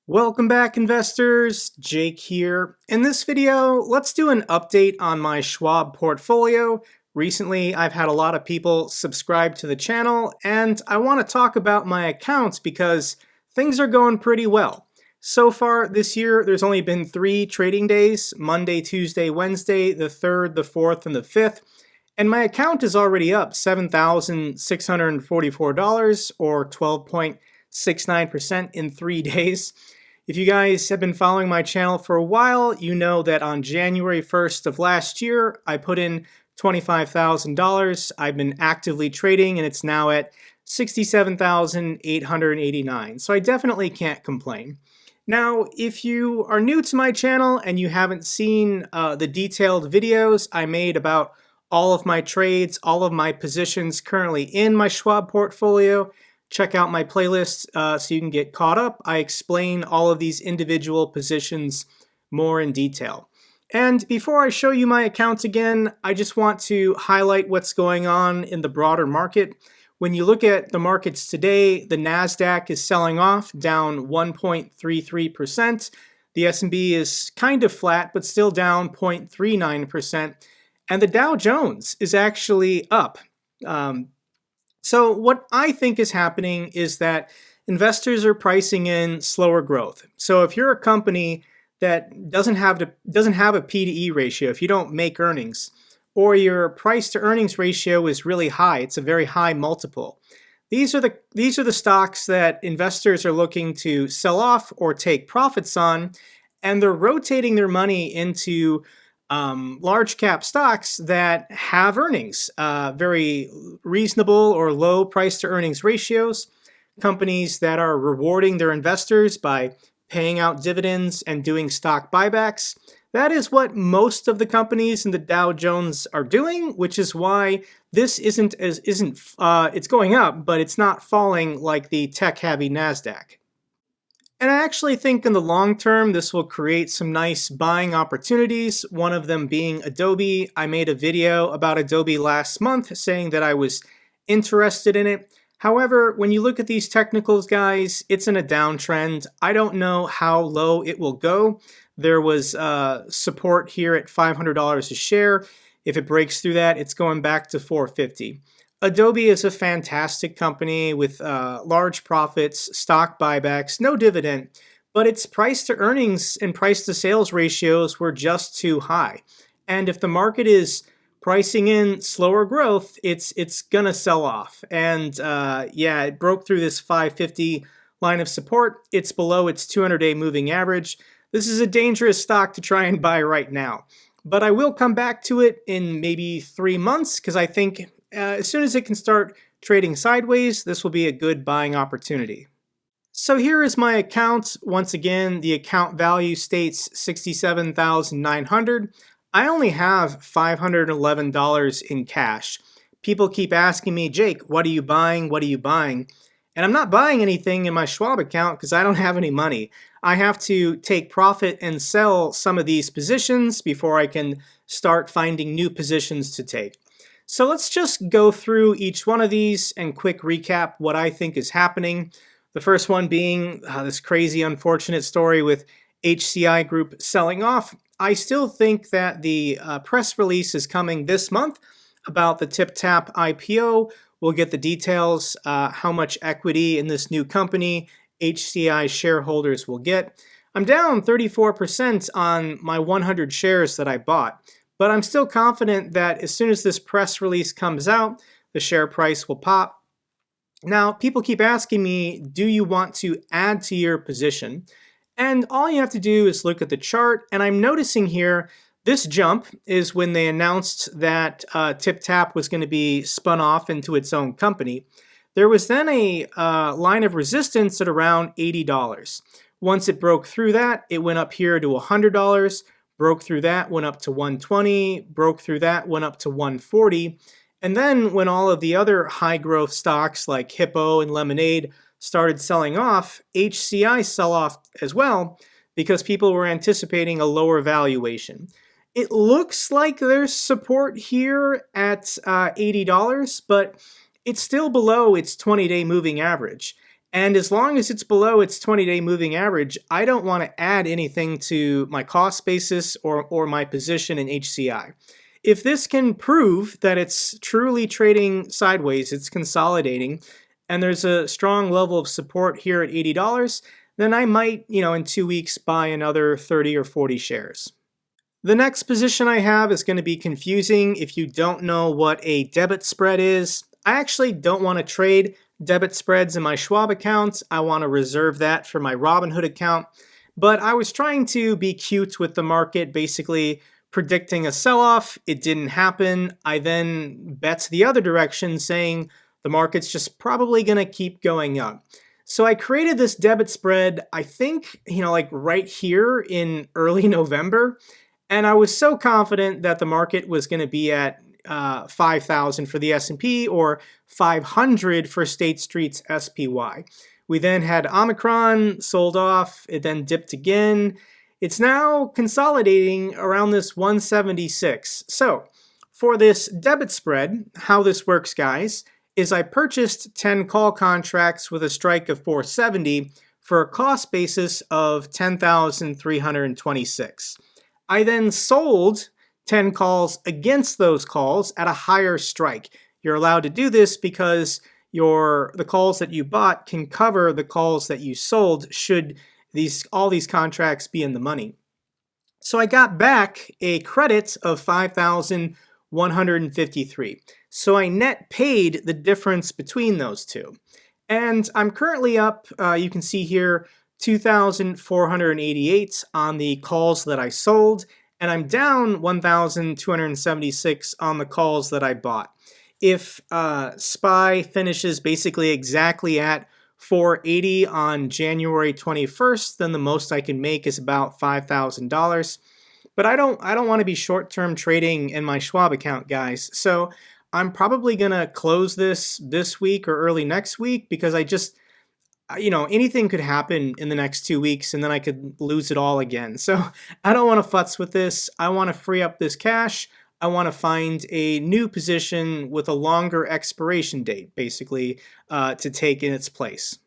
Welcome back, investors. Jake here. In this video, let's do an update on my Schwab portfolio. Recently, I've had a lot of people subscribe to the channel, and I want to talk about my accounts because things are going pretty well. So far this year, there's only been 3 trading days, Monday, Tuesday, Wednesday, the 3rd, the 4th, and the 5th. And my account is already up $7,644 or 12.69% in 3 days. If you guys have been following my channel for a while, you know that on January 1st of last year, I put in $25,000. I've been actively trading and it's now at $67,889. So I definitely can't complain. Now, if you are new to my channel and you haven't seen the detailed videos I made about all of my trades, all of my positions currently in my Schwab portfolio, check out my playlist so you can get caught up. I explain all of these individual positions more in detail. And before I show you my accounts again, I just want to highlight what's going on in the broader market. When you look at the markets today, the NASDAQ is selling off, down 1.33%. The S&P is kind of flat, but still down 0.39%. And the Dow Jones is actually up. So what I think is happening is that investors are pricing in slower growth. So if you're a company that doesn't have a P to E ratio, if you don't make earnings, or your price to earnings ratio is really high, it's a very high multiple. These are the stocks that investors are looking to sell off or take profits on, and they're rotating their money into large cap stocks that have earnings, very reasonable or low price to earnings ratios, companies that are rewarding their investors by paying out dividends and doing stock buybacks. That is what most of the companies in the Dow Jones are doing, which is why this it's going up, but it's not falling like the tech-heavy NASDAQ. And I actually think in the long term, this will create some nice buying opportunities, one of them being Adobe. I made a video about Adobe last month saying that I was interested in it. However, when you look at these technicals, guys, it's in a downtrend. I don't know how low it will go. There was support here at $500 a share. If it breaks through that, it's going back to $450. Adobe is a fantastic company with large profits, stock buybacks, no dividend, but its price to earnings and price to sales ratios were just too high. And if the market is pricing in slower growth, it's gonna sell off. And yeah, it broke through this 550 line of support. It's below its 200-day moving average. This is a dangerous stock to try and buy right now. But I will come back to it in maybe 3 months because I think as soon as it can start trading sideways, this will be a good buying opportunity. So here is my account. Once again, the account value states $67,900. I only have $511 in cash. People keep asking me, Jake, what are you buying? What are you buying? And I'm not buying anything in my Schwab account because I don't have any money. I have to take profit and sell some of these positions before I can start finding new positions to take. So let's just go through each one of these and quick recap what I think is happening. The first one being this crazy, unfortunate story with HCI Group selling off. I still think that the press release is coming this month about the TipTap IPO. We'll get the details, how much equity in this new company HCI shareholders will get. I'm down 34% on my 100 shares that I bought. But I'm still confident that as soon as this press release comes out, the share price will pop. Now, people keep asking me, do you want to add to your position? And all you have to do is look at the chart. And I'm noticing here, this jump is when they announced that TipTap was going to be spun off into its own company. There was then a line of resistance at around $80. Once it broke through that, it went up here to $100. Broke through that, went up to 120, broke through that, went up to 140. And then when all of the other high growth stocks like Hippo and Lemonade started selling off, HCI sell off as well because people were anticipating a lower valuation. It looks like there's support here at $80, but it's still below its 20-day moving average. And as long as it's below its 20-day moving average, I don't want to add anything to my cost basis or my position in HCI. If this can prove that it's truly trading sideways, it's consolidating, and there's a strong level of support here at $80, then I might, in 2 weeks buy another 30 or 40 shares. The next position I have is going to be confusing if you don't know what a debit spread is. I actually don't want to trade debit spreads in my Schwab account. I want to reserve that for my Robinhood account. But I was trying to be cute with the market, basically predicting a sell-off. It didn't happen. I then bet the other direction, saying the market's just probably going to keep going up. So I created this debit spread, I think, like right here in early November. And I was so confident that the market was going to be at 5,000 for the S&P or 500 for State Street's SPY. We then had Omicron, sold off, it then dipped again. It's now consolidating around this 176. So for this debit spread, how this works, guys, is I purchased 10 call contracts with a strike of 470 for a cost basis of 10,326. I then sold 10 calls against those calls at a higher strike. You're allowed to do this because the calls that you bought can cover the calls that you sold should all these contracts be in the money. So I got back a credit of 5,153. So I net paid the difference between those two. And I'm currently up, you can see here, 2,488 on the calls that I sold, and I'm down 1,276 on the calls that I bought. If SPY finishes basically exactly at 480 on January 21st, then the most I can make is about $5,000. But I don't want to be short-term trading in my Schwab account, guys. So I'm probably gonna close this week or early next week because I just, anything could happen in the next 2 weeks and then I could lose it all again. So I don't want to futz with this. I want to free up this cash. I want to find a new position with a longer expiration date, basically, to take in its place.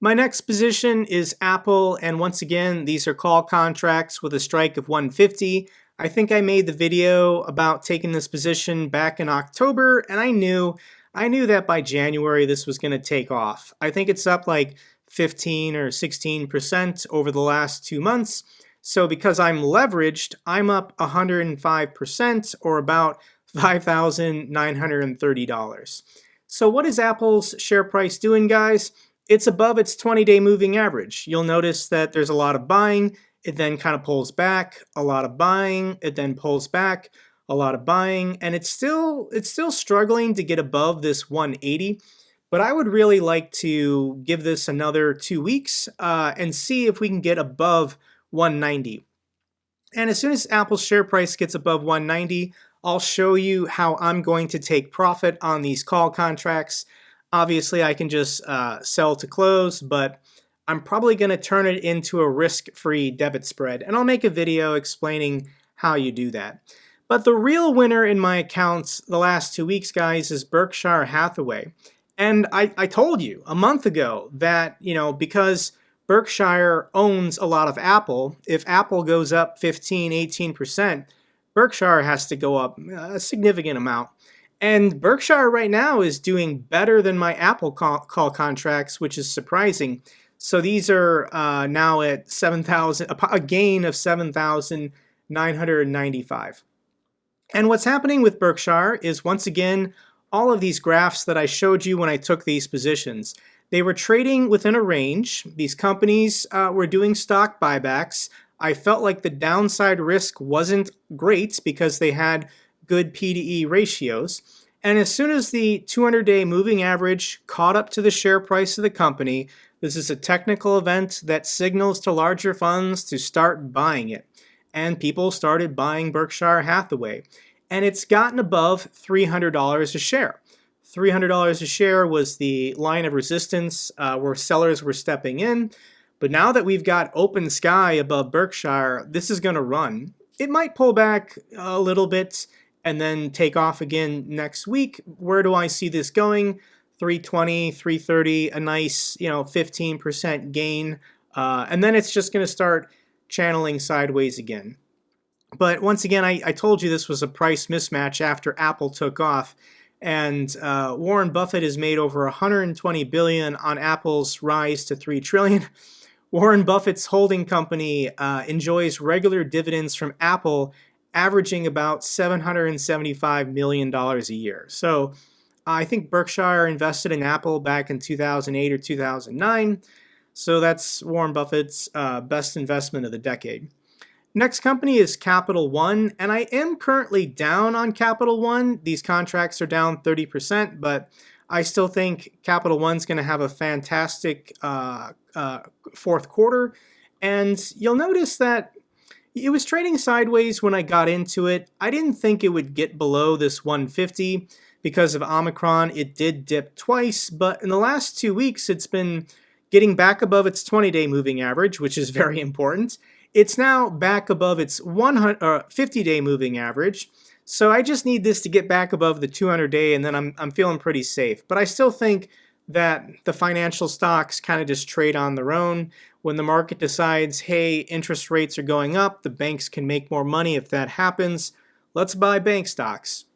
My next position is Apple, and once again, these are call contracts with a strike of 150. I think I made the video about taking this position back in October, and I knew that by January this was going to take off. I think it's up like 15 or 16% over the last 2 months. So because I'm leveraged, I'm up 105% or about $5,930. So what is Apple's share price doing, guys? It's above its 20-day moving average. You'll notice that there's a lot of buying. It then kind of pulls back, a lot of buying. It then pulls back, a lot of buying, and it's still struggling to get above this 180. But I would really like to give this another 2 weeks and see if we can get above 190. And as soon as Apple's share price gets above 190, I'll show you how I'm going to take profit on these call contracts. Obviously, I can just sell to close, but I'm probably going to turn it into a risk-free debit spread, and I'll make a video explaining how you do that. But the real winner in my accounts the last 2 weeks, guys, is Berkshire Hathaway. And I told you a month ago that, because Berkshire owns a lot of Apple, if Apple goes up 15, 18%, Berkshire has to go up a significant amount. And Berkshire right now is doing better than my Apple call contracts, which is surprising. So these are now at 7,000, a gain of 7,995. And what's happening with Berkshire is, once again, all of these graphs that I showed you when I took these positions, they were trading within a range. These companies were doing stock buybacks. I felt like the downside risk wasn't great because they had good P/E ratios. And as soon as the 200-day moving average caught up to the share price of the company, this is a technical event that signals to larger funds to start buying it. And people started buying Berkshire Hathaway. And it's gotten above $300 a share. $300 a share was the line of resistance where sellers were stepping in. But now that we've got open sky above Berkshire, this is going to run. It might pull back a little bit and then take off again next week. Where do I see this going? 320, 330, a nice 15% gain, and then it's just going to start channeling sideways again. But once again, I told you this was a price mismatch after Apple took off, and Warren Buffett has made over 120 billion on Apple's rise to 3 trillion. Warren Buffett's holding company enjoys regular dividends from Apple, averaging about $775 million a year. So I think Berkshire invested in Apple back in 2008 or 2009. So that's Warren Buffett's best investment of the decade. Next company is Capital One, and I am currently down on Capital One. These contracts are down 30%, but I still think Capital One's going to have a fantastic fourth quarter. And you'll notice that it was trading sideways when I got into it. I didn't think it would get below this 150 because of Omicron. It did dip twice, but in the last 2 weeks, it's been getting back above its 20-day moving average, which is very important. It's now back above its 50-day moving average. So I just need this to get back above the 200-day, and then I'm feeling pretty safe. But I still think that the financial stocks kind of just trade on their own. When the market decides, hey, interest rates are going up, the banks can make more money if that happens, let's buy bank stocks.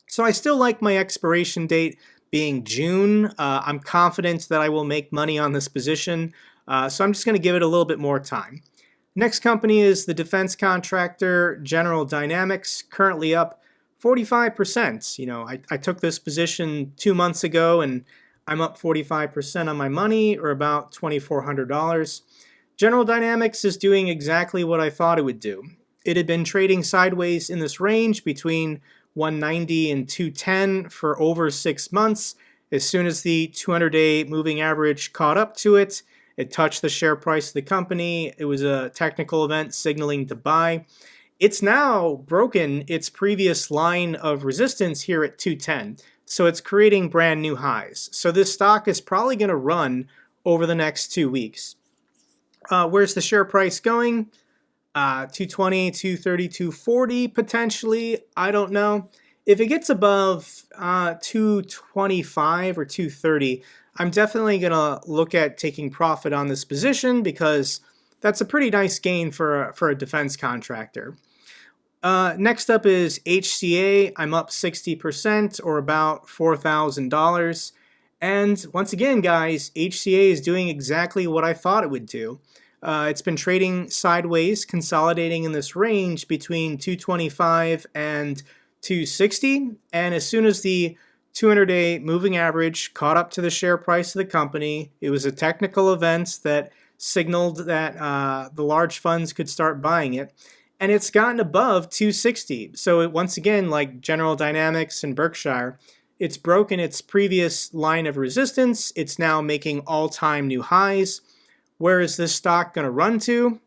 So I still like my expiration date being June. I'm confident that I will make money on this position, so I'm just going to give it a little bit more time. Next company is the defense contractor General Dynamics, currently up 45%. I took this position 2 months ago, and I'm up 45% on my money, or about $2,400. General Dynamics is doing exactly what I thought it would do. It had been trading sideways in this range between 190 and 210 for over 6 months. As soon as the 200-day moving average caught up to it, it touched the share price of the company. It was a technical event signaling to buy. It's now broken its previous line of resistance here at 210. So it's creating brand new highs. So this stock is probably going to run over the next 2 weeks. Where's the share price going? 220, 230, 240 potentially. I don't know. If it gets above 225 or 230, I'm definitely going to look at taking profit on this position because that's a pretty nice gain for a defense contractor. Next up is HCA. I'm up 60% or about $4,000. And once again, guys, HCA is doing exactly what I thought it would do. It's been trading sideways, consolidating in this range between 225 and 260. And as soon as the 200-day moving average caught up to the share price of the company, it was a technical event that signaled that the large funds could start buying it. And it's gotten above 260. So once again, like General Dynamics and Berkshire, it's broken its previous line of resistance. It's now making all-time new highs. Where is this stock going to run to?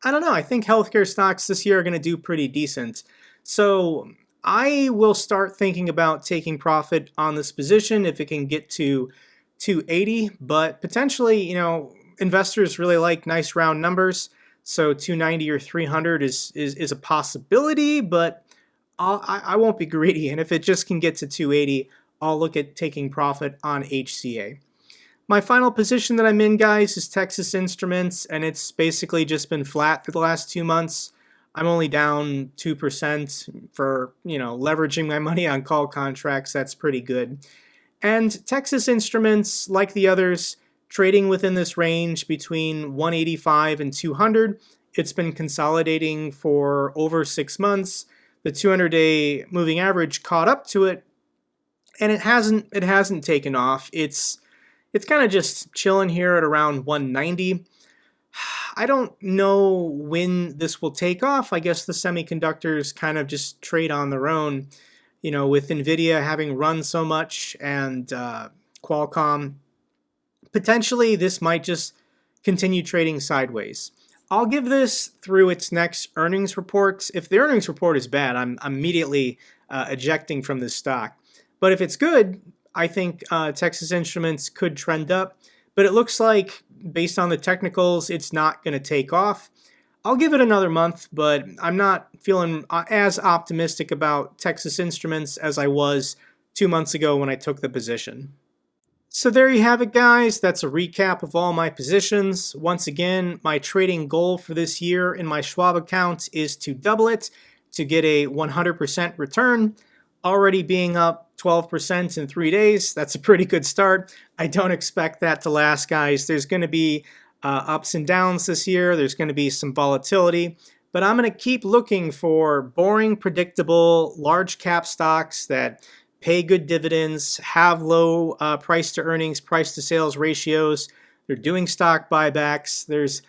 I don't know. I think healthcare stocks this year are going to do pretty decent. So I will start thinking about taking profit on this position if it can get to 280. But potentially, investors really like nice round numbers. So 290 or 300 is a possibility, but I won't be greedy. And if it just can get to 280, I'll look at taking profit on HCA. My final position that I'm in, guys, is Texas Instruments, and it's basically just been flat for the last 2 months. I'm only down 2% for, leveraging my money on call contracts. That's pretty good. And Texas Instruments, like the others, trading within this range between 185 and 200. It's been consolidating for over 6 months. The 200-day moving average caught up to it, and it hasn't taken off. It's kind of just chilling here at around 190. I don't know when this will take off. I guess the semiconductors kind of just trade on their own, with NVIDIA having run so much and Qualcomm. Potentially, this might just continue trading sideways. I'll give this through its next earnings report. If the earnings report is bad, I'm immediately ejecting from this stock. But if it's good, I think Texas Instruments could trend up. But it looks like, based on the technicals, it's not going to take off. I'll give it another month, but I'm not feeling as optimistic about Texas Instruments as I was 2 months ago when I took the position. So there you have it, guys. That's a recap of all my positions. Once again, my trading goal for this year in my Schwab account is to double it to get a 100% return. Already being up 12% in 3 days, that's a pretty good start. I don't expect that to last, guys. There's going to be ups and downs this year. There's going to be some volatility. But I'm going to keep looking for boring, predictable, large cap stocks that pay good dividends, have low price to earnings, price to sales ratios. They're doing stock buybacks. There's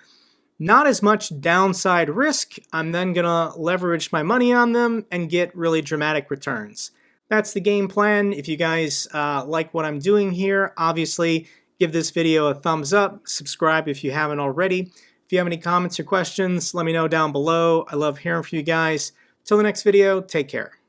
not as much downside risk. I'm then going to leverage my money on them and get really dramatic returns. That's the game plan. If you guys like what I'm doing here, obviously give this video a thumbs up. Subscribe if you haven't already. If you have any comments or questions, let me know down below. I love hearing from you guys. Till the next video, take care.